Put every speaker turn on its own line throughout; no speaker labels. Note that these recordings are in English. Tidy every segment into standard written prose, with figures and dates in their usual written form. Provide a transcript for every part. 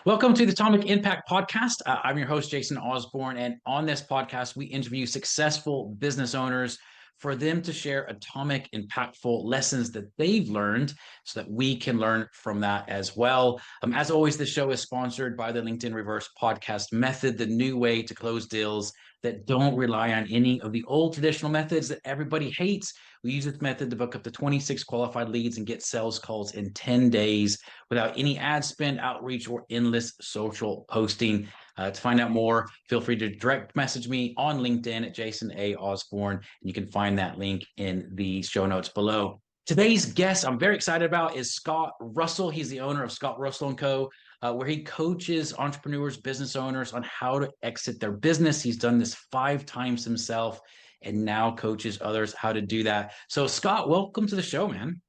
Welcome to the Atomic Impact Podcast. I'm your host, Jason Osborn. And on this podcast, we interview successful business owners for them to share atomic, impactful lessons that they've learned so that we can learn from that as well. As always, the show is sponsored by the LinkedIn Reverse Podcast Method, the new way to close deals that don't rely on any of the old traditional methods that everybody hates. We use this method to book up to 26 qualified leads and get sales calls in 10 days without any ad spend, outreach, or endless social posting. To find out more, feel free to direct message me on LinkedIn at Jason A. Osborn, and you can find that link in the show notes below. Today's guest I'm very excited about is Scott Russell. He's the owner of Scott Russell & Co., where he coaches entrepreneurs, business owners on how to exit their business. He's done this 5 times himself and now coaches others how to do that. So Scott, welcome to the show, man.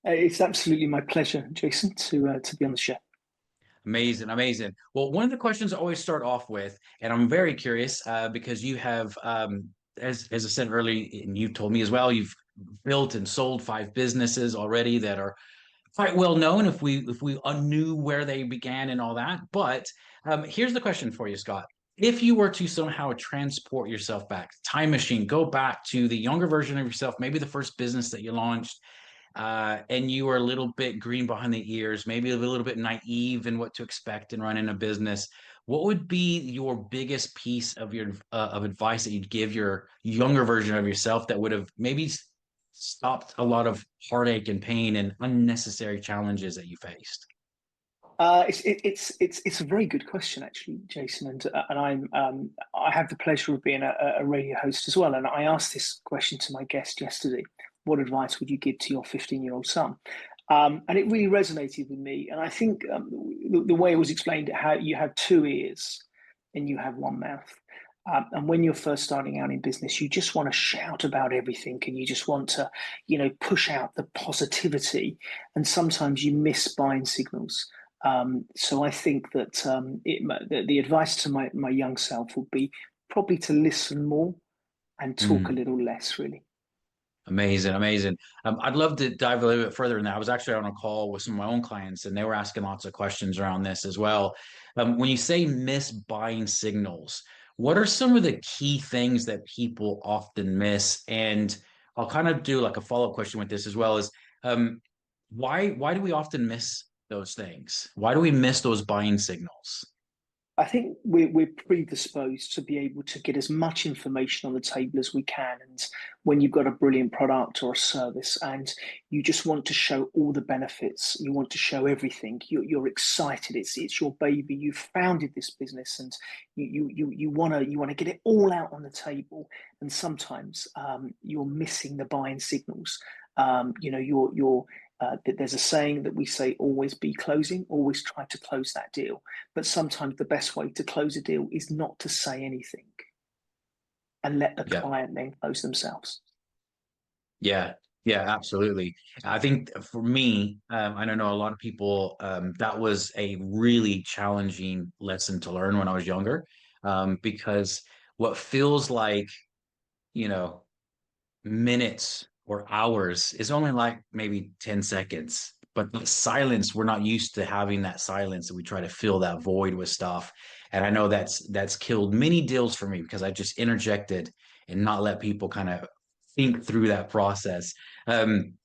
It's absolutely my pleasure, Jason, to be on the show.
Amazing, amazing. Well, one of the questions I always start off with, and I'm very curious because you have, as I said earlier, and you told me as well, you've built and sold 5 businesses already that are quite well known if we knew where they began and all that. But here's the question for you, Scott. If you were to somehow transport yourself back, time machine, go back to the younger version of yourself, maybe the first business that you launched, and you were a little bit green behind the ears, maybe a little bit naive in what to expect in running a business, what would be your biggest piece of your of advice that you'd give your younger version of yourself that would have maybe stopped a lot of heartache and pain and unnecessary challenges that you faced?
It's a very good question, actually, Jason, and I have the pleasure of being a radio host as well. And I asked this question to my guest yesterday: what advice would you give to your 15-year-old son? And it really resonated with me. And I think the way it was explained, how you have 2 ears and you have 1 mouth. And when you're first starting out in business, you just want to shout about everything, and you just want to, push out the positivity. And sometimes you miss buying signals. So I think that the advice to my young self would be probably to listen more and talk a
Mm.
little less, really.
Amazing, amazing. I'd love to dive a little bit further in that. I was actually on a call with some of my own clients, and they were asking lots of questions around this as well. When you say miss buying signals, what are some of the key things that people often miss? And I'll kind of do like a follow-up question with this as well, is why do we often miss those things? Why do we miss those buying signals?
I think we're predisposed to be able to get as much information on the table as we can. And when you've got a brilliant product or a service and you just want to show all the benefits, you want to show everything, you're excited. It's your baby. You've founded this business, and you want to get it all out on the table. And sometimes you're missing the buying signals. There's a saying that we say, always be closing, always try to close that deal. But sometimes the best way to close a deal is not to say anything and let the
Yeah.
client then close themselves.
Yeah, yeah, absolutely. I think for me, I don't know a lot of people, that was a really challenging lesson to learn when I was younger, because what feels like, you know, minutes or hours is only like maybe 10 seconds. But the silence, we're not used to having that silence, and we try to fill that void with stuff. And I know that's killed many deals for me because I just interjected and not let people kind of think through that process. Um,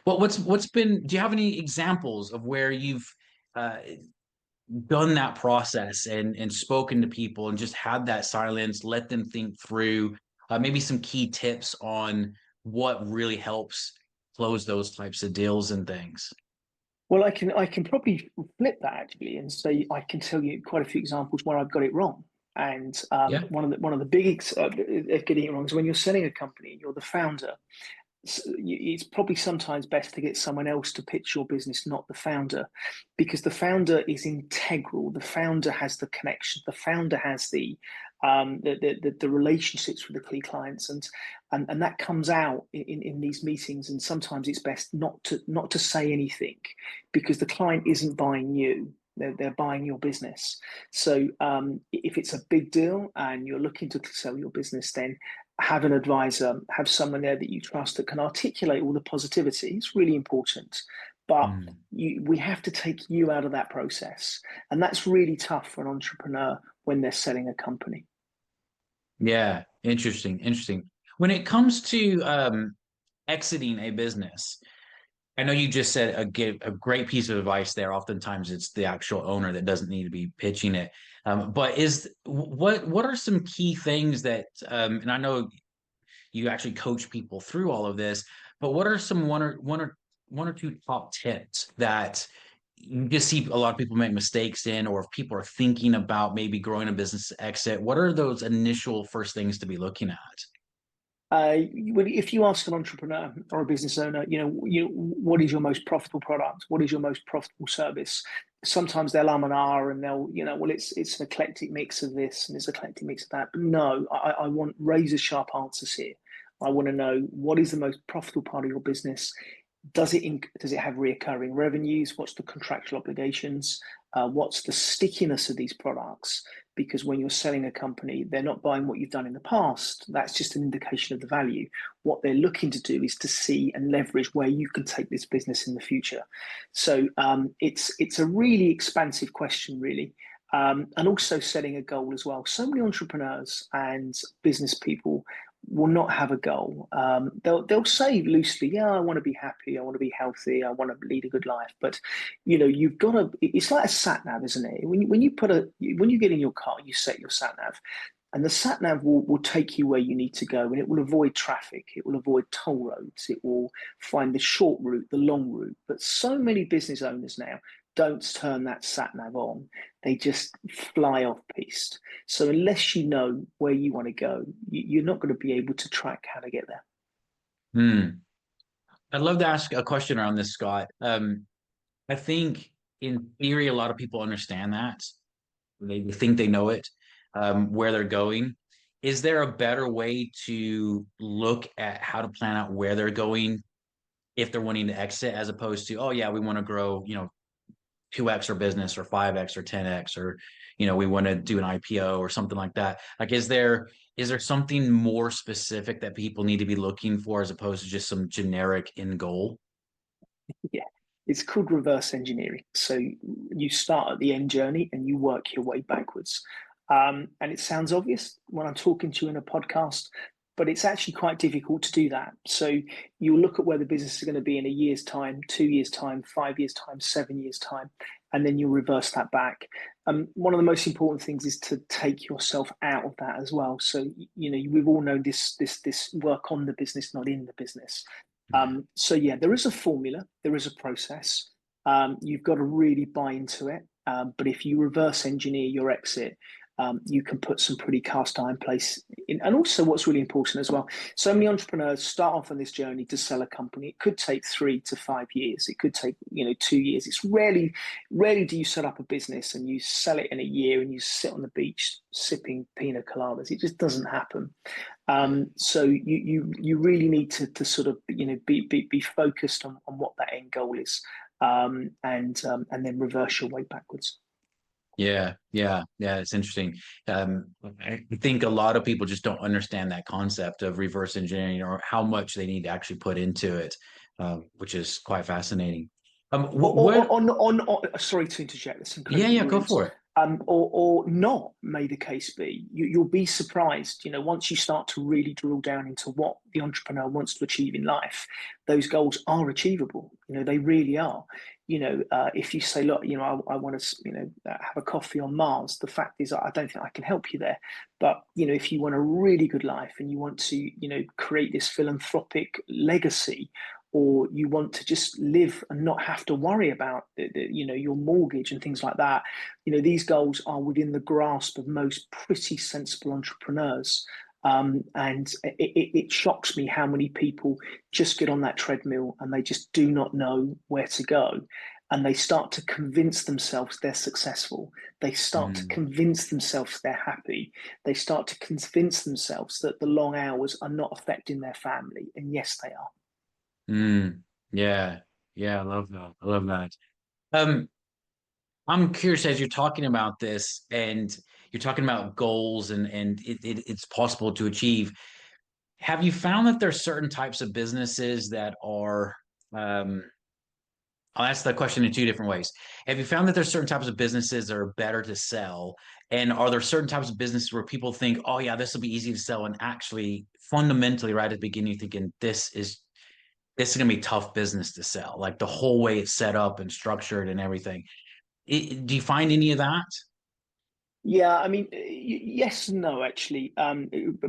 what's been? Do you have any examples of where you've uh, done that process and spoken to people and just had that silence, let them think through? Maybe some key tips on what really helps close those types of deals and things.
Well, I can probably flip that actually and say I can tell you quite a few examples where I've got it wrong. And
Yeah.
one of the big of getting it wrong is when you're selling a company, you're the founder. It's probably sometimes best to get someone else to pitch your business, not the founder, because the founder is integral. The founder has the connection. The founder has the relationships with the key clients, and that comes out in these meetings. And sometimes it's best not to say anything, because the client isn't buying you. They're buying your business. So if it's a big deal and you're looking to sell your business, then have an advisor, have someone there that you trust that can articulate all the positivity. It's really important. but
Mm.
we have to take you out of that process. And that's really tough for an entrepreneur when they're selling a company.
Yeah, interesting, interesting. When it comes to exiting a business, I know you just said a great piece of advice there. Oftentimes, it's the actual owner that doesn't need to be pitching it. But what are some key things that and I know you actually coach people through all of this, but what are some one or two top tips that you just see a lot of people make mistakes in, or if people are thinking about maybe growing a business exit, what are those initial first things to be looking at?
If you ask an entrepreneur or a business owner, what is your most profitable product? What is your most profitable service? Sometimes they'll and ah, and they'll, well, it's an eclectic mix of this and it's an eclectic mix of that. But no, I want razor sharp answers here. I want to know what is the most profitable part of your business. Does it have reoccurring revenues? What's the contractual obligations? What's the stickiness of these products? Because when you're selling a company, they're not buying what you've done in the past. That's just an indication of the value. What they're looking to do is to see and leverage where you can take this business in the future. So it's a really expansive question, really. And also setting a goal as well. So many entrepreneurs and business people will not have a goal. They'll say loosely, "Yeah, I want to be happy. I want to be healthy. I want to lead a good life." But you've got to. It's like a sat nav, isn't it? When you get in your car, you set your sat nav, and the sat nav will take you where you need to go, and it will avoid traffic. It will avoid toll roads. It will find the short route, the long route. But so many business owners now don't turn that sat nav on. They just fly off piste. So unless you know where you want to go, you're not going to be able to track how to get there.
Hmm. I'd love to ask a question around this, Scott. I think in theory, a lot of people understand that. They think they know it, where they're going. Is there a better way to look at how to plan out where they're going if they're wanting to exit, as opposed to, oh yeah, we want to grow, 2x our business or 5x or 10x, or we want to do an IPO or something like that. Like, is there something more specific that people need to be looking for as opposed to just some generic end goal?
Yeah, it's called reverse engineering. So you start at the end journey and you work your way backwards. And it sounds obvious when I'm talking to you in a podcast, but it's actually quite difficult to do that. So you'll look at where the business is going to be in a year's time, 2 years' time, 5 years' time, 7 years' time, and then you'll reverse that back. One of the most important things is to take yourself out of that as well. So we've all known this work on the business, not in the business. So yeah, there is a formula, there is a process. You've got to really buy into it. But if you reverse engineer your exit, you can put some pretty cast iron place in. And also, what's really important as well, so many entrepreneurs start off on this journey to sell a company. It could take 3 to 5 years. It could take 2 years. It's rarely do you set up a business and you sell it in a year and you sit on the beach sipping pina coladas. It just doesn't happen. So you really need to sort of be focused on what that end goal is, and then reverse your way backwards.
Yeah, yeah, yeah. It's interesting. I think a lot of people just don't understand that concept of reverse engineering or how much they need to actually put into it, which is quite fascinating. What?
Sorry to interject. That's
Yeah,
incredibly
yeah. Go
rude.
for it.
Or not, may the case be. You'll be surprised. Once you start to really drill down into what the entrepreneur wants to achieve in life, those goals are achievable. They really are. If you say, look, I want to, have a coffee on Mars. The fact is, I don't think I can help you there. But if you want a really good life and you want to, create this philanthropic legacy, or you want to just live and not have to worry about your mortgage and things like that, these goals are within the grasp of most pretty sensible entrepreneurs. And it shocks me how many people just get on that treadmill and they just do not know where to go. And they start to convince themselves they're successful. They start to
Mm,
convince themselves they're happy. They start to convince themselves that the long hours are not affecting their family. And yes, they are.
mm, yeah, yeah. I love that. I love that. Um, I'm curious as you're talking about this and you're talking about goals and it's possible to achieve. Have you found that there's certain types of businesses that are um, I'll ask that question in two different ways. Have you found that there's certain types of businesses that are better to sell? And are there certain types of businesses where people think, oh yeah, this will be easy to sell, and actually fundamentally right at the beginning, you're thinking this is going to be tough business to sell, like the whole way it's set up and structured and everything. Do you find any of that?
Yeah, I mean, yes and no, actually.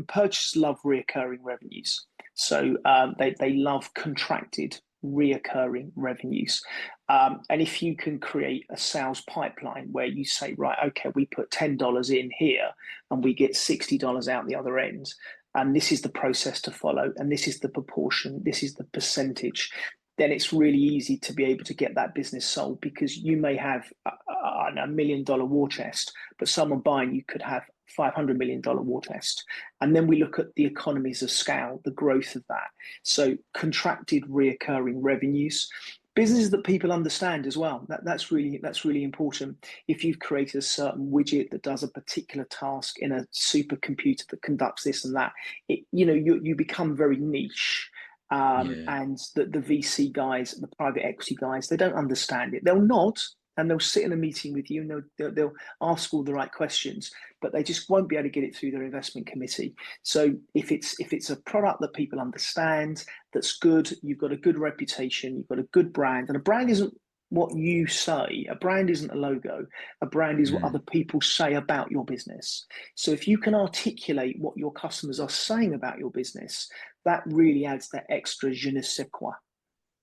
Purchasers love reoccurring revenues. So they love contracted reoccurring revenues. And if you can create a sales pipeline where you say, right, okay, we put $10 in here and we get $60 out the other end, and this is the process to follow, and this is the proportion, this is the percentage, then it's really easy to be able to get that business sold, because you may have $1 million war chest, but someone buying you could have $500 million war chest. And then we look at the economies of scale, the growth of that. So contracted reoccurring revenues, businesses that people understand as well. That's really important. If you've created a certain widget that does a particular task in a supercomputer that conducts this and that, you become very niche.
Yeah.
And the VC guys, the private equity guys, they don't understand it. They'll nod and they'll sit in a meeting with you, and they'll ask all the right questions, but they just won't be able to get it through their investment committee. So if it's a product that people understand, that's good, you've got a good reputation, you've got a good brand, and a brand isn't what you say. A brand isn't a logo. A brand is what
Mm.
other people say about your business. So if you can articulate what your customers are saying about your business, that really adds that extra je ne sais quoi.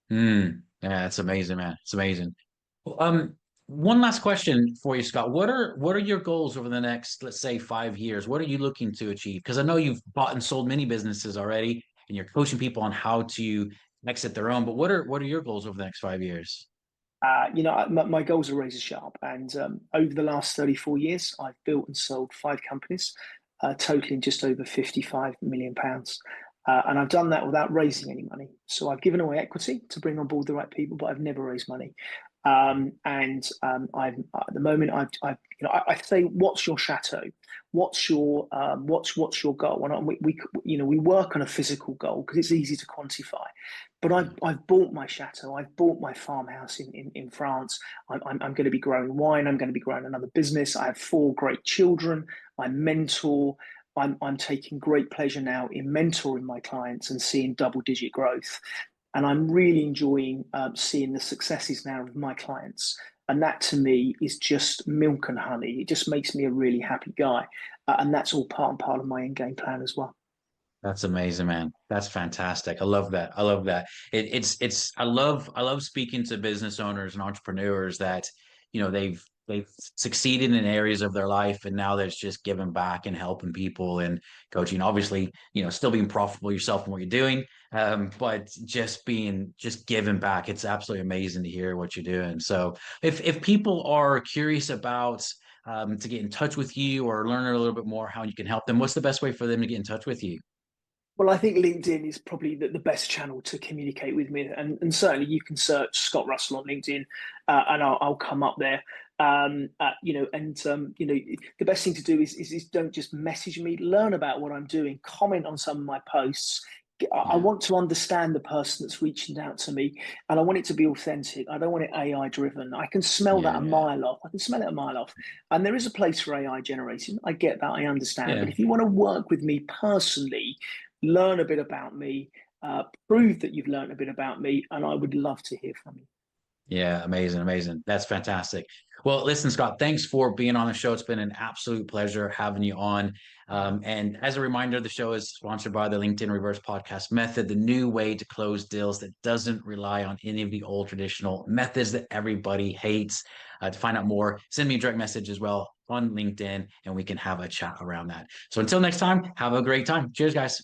Mm. Yeah, it's amazing, man. It's amazing. Well, one last question for you, Scott. What are your goals over the next, let's say, 5 years? What are you looking to achieve? Because I know you've bought and sold many businesses already, and you're coaching people on how to exit their own. But what are your goals over the next 5 years?
My goals are razor sharp. And over the last 34 years, I've built and sold 5 companies, totaling just over £55 million. And I've done that without raising any money. So I've given away equity to bring on board the right people, but I've never raised money. I've at the moment I say, what's your chateau? What's your goal? And we work on a physical goal because it's easy to quantify. But I've bought my chateau. I've bought my farmhouse in France. I'm going to be growing wine. I'm going to be growing another business. I have 4 great children. I mentor. I'm taking great pleasure now in mentoring my clients and seeing double-digit growth. And I'm really enjoying seeing the successes now of my clients. And that to me is just milk and honey. It just makes me a really happy guy. And that's all part of my in-game plan as well.
That's amazing, man. That's fantastic. I love that. I love that. I love speaking to business owners and entrepreneurs that, they've succeeded in areas of their life, and now there's just giving back and helping people and coaching. Obviously, still being profitable yourself in what you're doing. But just giving back. It's absolutely amazing to hear what you're doing. So if people are curious about to get in touch with you or learn a little bit more how you can help them, what's the best way for them to get in touch with you?
Well, I think LinkedIn is probably the best channel to communicate with me, and certainly you can search Scott Russell on LinkedIn, and I'll come up there. The best thing to do is don't just message me. Learn about what I'm doing. Comment on some of my posts. I
Yeah.
want to understand the person that's reaching out to me, and I want it to be authentic. I don't want it AI driven. I can smell that a
Yeah.
mile off. I can smell it a mile off. And there is a place for AI generating. I get that. I understand. But
Yeah.
if you want to work with me personally, learn a bit about me, prove that you've learned a bit about me, and I would love to hear from you.
Yeah, amazing, amazing. That's fantastic. Well, listen, Scott, thanks for being on the show. It's been an absolute pleasure having you on. And as a reminder, the show is sponsored by the LinkedIn Reverse Podcast Method, the new way to close deals that doesn't rely on any of the old traditional methods that everybody hates. To find out more, send me a direct message as well on LinkedIn, and we can have a chat around that. So until next time, have a great time. Cheers, guys.